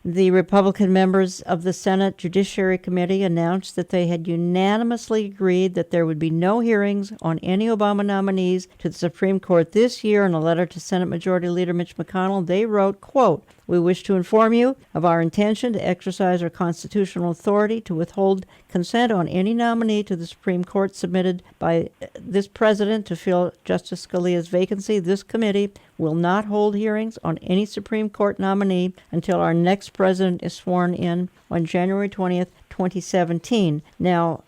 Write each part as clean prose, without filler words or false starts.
The Republican members of the Senate Judiciary Committee announced that they had unanimously agreed that there would be no hearings on any Obama nominees to the Supreme Court this year. In a letter to Senate Majority Leader Mitch McConnell, they wrote, quote, "We wish to inform you of our intention to exercise our constitutional authority to withhold consent on any nominee to the Supreme Court submitted by this president to fill Justice Scalia's vacancy. This committee will not hold hearings on any Supreme Court nominee until our next president is sworn in on January 20th, 2017. Now,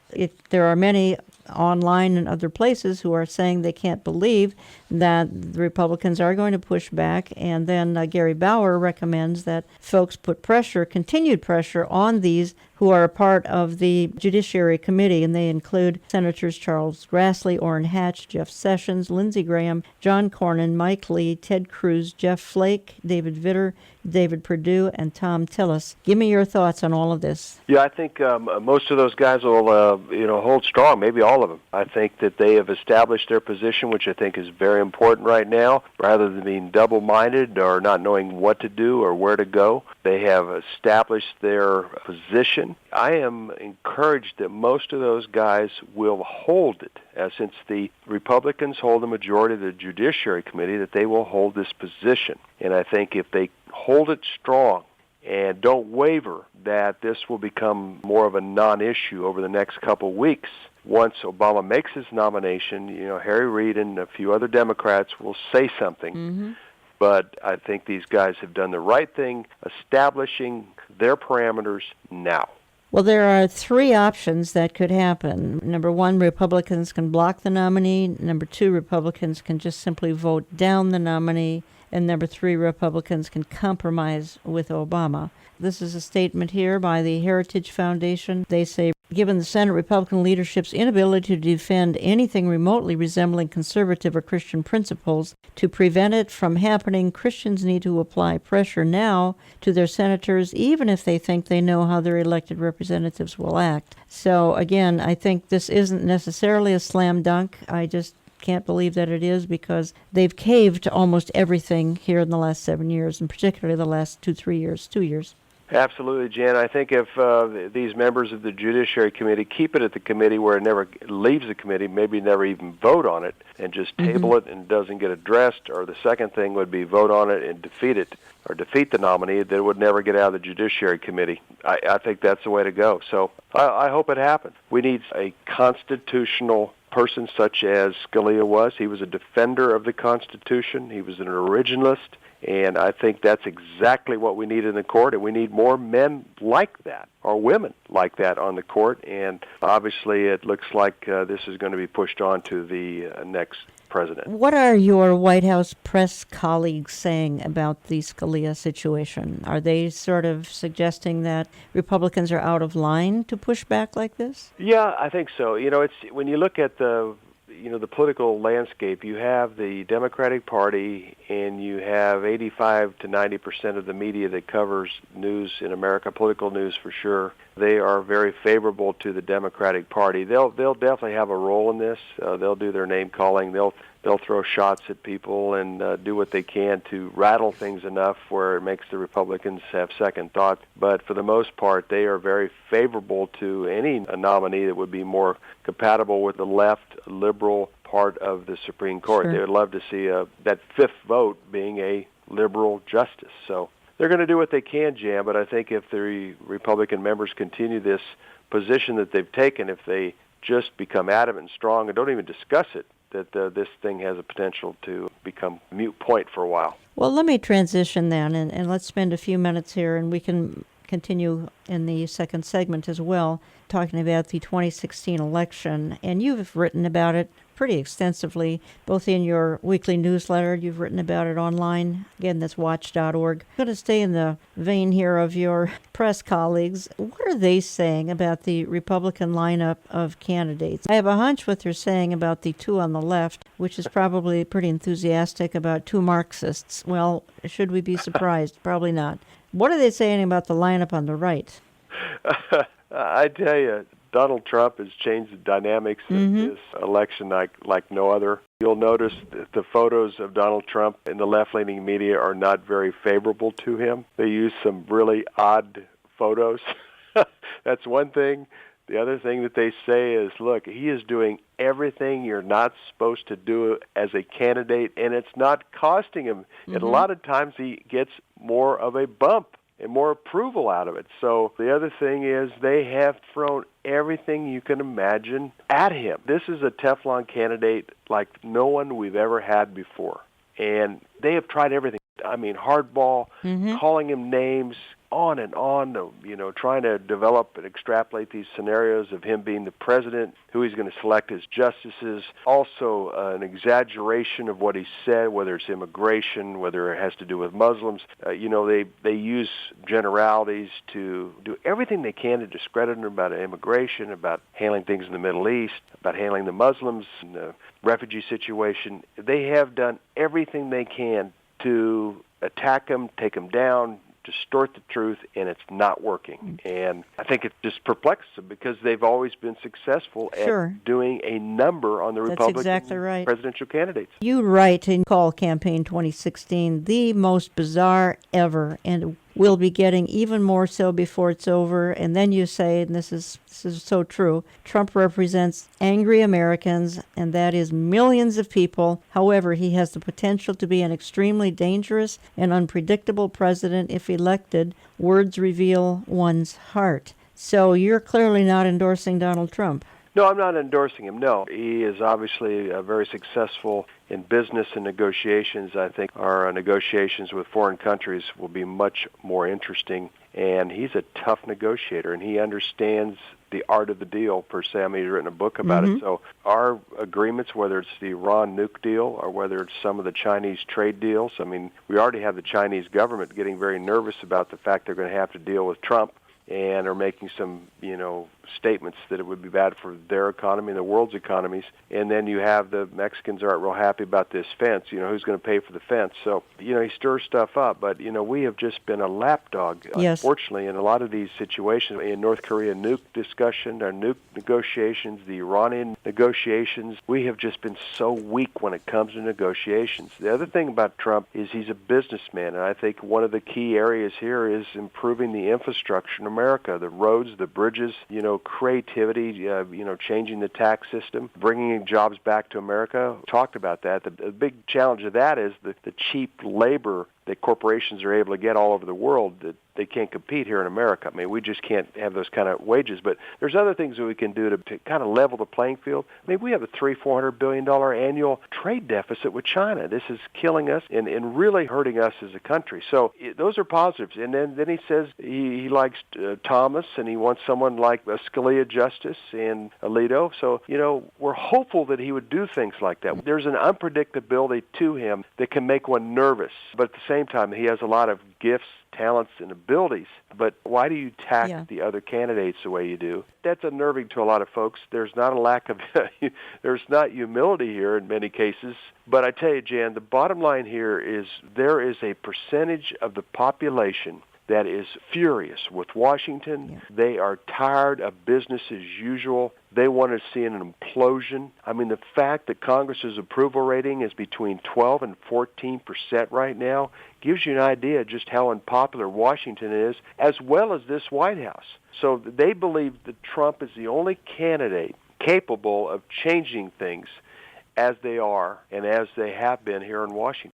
there are many online and other places who are saying they can't believe that the Republicans are going to push back. And then Gary Bauer recommends that folks put continued pressure on these who are a part of the Judiciary Committee, and they include Senators Charles Grassley, Orrin Hatch, Jeff Sessions, Lindsey Graham, John Cornyn, Mike Lee, Ted Cruz, Jeff Flake, David Vitter, David Perdue, and Tom Tillis. Give me your thoughts on all of this. Yeah, I think most of those guys will, hold strong, maybe all of them. I think that they have established their position, which I think is very important right now, rather than being double-minded or not knowing what to do or where to go. They have established their position. I am encouraged that most of those guys will hold it, since the Republicans hold the majority of the Judiciary Committee, that they will hold this position. And I think if they hold it strong and don't waver, that this will become more of a non-issue over the next couple weeks. Once Obama makes his nomination, Harry Reid and a few other Democrats will say something. Mm-hmm. But I think these guys have done the right thing, establishing their parameters now. Well, there are three options that could happen. Number one, Republicans can block the nominee. Number two, Republicans can just simply vote down the nominee. And number three, Republicans can compromise with Obama. This is a statement here by the Heritage Foundation. They say, given the Senate Republican leadership's inability to defend anything remotely resembling conservative or Christian principles to prevent it from happening, Christians need to apply pressure now to their senators, even if they think they know how their elected representatives will act. So, again, I think this isn't necessarily a slam dunk. I just can't believe that it is, because they've caved to almost everything here in the last 7 years, and particularly the last 2 years. Absolutely, Jan. I think if these members of the Judiciary Committee keep it at the committee where it never leaves the committee, maybe never even vote on it, and just table it and doesn't get addressed, or the second thing would be vote on it and defeat it, or defeat the nominee, that would never get out of the Judiciary Committee. I think that's the way to go. So I hope it happens. We need a constitutional person such as Scalia was. He was a defender of the Constitution. He was an originalist. And I think that's exactly what we need in the court, and we need more men like that, or women like that on the court. And obviously it looks like this is going to be pushed on to the next president. What are your White House press colleagues saying about the Scalia situation? Are they sort of suggesting that Republicans are out of line to push back like this? Yeah, I think so. It's when you look at the political landscape, you have the Democratic Party, and you have 85 to 90% of the media that covers news in America, political news for sure. They are very favorable to the Democratic Party. They'll definitely have a role in this. They'll do their name calling. They'll throw shots at people and do what they can to rattle things enough where it makes the Republicans have second thought. But for the most part, they are very favorable to any nominee that would be more compatible with the left liberal part of the Supreme Court. Sure. They would love to see that fifth vote being a liberal justice. So they're going to do what they can, Jan, but I think if the Republican members continue this position that they've taken, if they just become adamant and strong and don't even discuss it, that this thing has a potential to become a moot point for a while. Well, let me transition then, and let's spend a few minutes here, and we can continue in the second segment as well, talking about the 2016 election. And you've written about it pretty extensively, both in your weekly newsletter. You've written about it online. Again, that's watch.org. I'm going to stay in the vein here of your press colleagues. What are they saying about the Republican lineup of candidates? I have a hunch what they're saying about the two on the left, which is probably pretty enthusiastic about two Marxists. Well, should we be surprised? Probably not. What are they saying about the lineup on the right? I tell you, Donald Trump has changed the dynamics of this election like no other. You'll notice that the photos of Donald Trump in the left-leaning media are not very favorable to him. They use some really odd photos. That's one thing. The other thing that they say is, look, he is doing everything you're not supposed to do as a candidate, and it's not costing him. And a lot of times he gets more of a bump and more approval out of it. So the other thing is they have thrown everything you can imagine at him. This is a Teflon candidate like no one we've ever had before. And they have tried everything. I mean, hardball, calling him names, on and on, trying to develop and extrapolate these scenarios of him being the president, who he's going to select as justices. Also, an exaggeration of what he said, whether it's immigration, whether it has to do with Muslims. They use generalities to do everything they can to discredit him about immigration, about handling things in the Middle East, about handling the Muslims and the refugee situation. They have done everything they can to attack him, take him down, distort the truth, and it's not working. And I think it just perplexes them because they've always been successful at doing a number on the Republican presidential candidates. You write in Call Campaign 2016, the most bizarre ever, and will be getting even more so before it's over. And then you say, and this is so true, Trump represents angry Americans, and that is millions of people. However, he has the potential to be an extremely dangerous and unpredictable president if elected. Words reveal one's heart. So you're clearly not endorsing Donald Trump. No, I'm not endorsing him, no. He is obviously very successful in business and negotiations. I think our negotiations with foreign countries will be much more interesting. And he's a tough negotiator, and he understands the art of the deal, per se. I mean, he's written a book about it. So our agreements, whether it's the Iran nuke deal or whether it's some of the Chinese trade deals, I mean, we already have the Chinese government getting very nervous about the fact they're going to have to deal with Trump and are making some, statements that it would be bad for their economy and the world's economies. And then you have the Mexicans aren't real happy about this fence. Who's going to pay for the fence? So, he stirs stuff up. But, we have just been a lapdog, unfortunately, in a lot of these situations. In North Korea nuke discussion, our nuke negotiations, the Iranian negotiations, we have just been so weak when it comes to negotiations. The other thing about Trump is he's a businessman. And I think one of the key areas here is improving the infrastructure in America, the roads, the bridges, creativity, changing the tax system, bringing jobs back to America. Talked about that. The big challenge of that is the cheap labor that corporations are able to get all over the world that they can't compete here in America. I mean, we just can't have those kind of wages. But there's other things that we can do to kind of level the playing field. I mean, we have a $400 billion annual trade deficit with China. This is killing us and really hurting us as a country. So those are positives. And then he says he likes Thomas, and he wants someone like Scalia Justice and Alito. So, we're hopeful that he would do things like that. There's an unpredictability to him that can make one nervous. But at the same time, he has a lot of gifts, talents, and abilities. But why do you attack the other candidates the way you do? That's unnerving to a lot of folks. There's not a lack of, there's not humility here in many cases. But I tell you, Jan, the bottom line here is there is a percentage of the population that is furious with Washington. Yeah. They are tired of business as usual. They want to see an implosion. I mean, the fact that Congress's approval rating is between 12 and 14% right now gives you an idea just how unpopular Washington is, as well as this White House. So they believe that Trump is the only candidate capable of changing things as they are and as they have been here in Washington.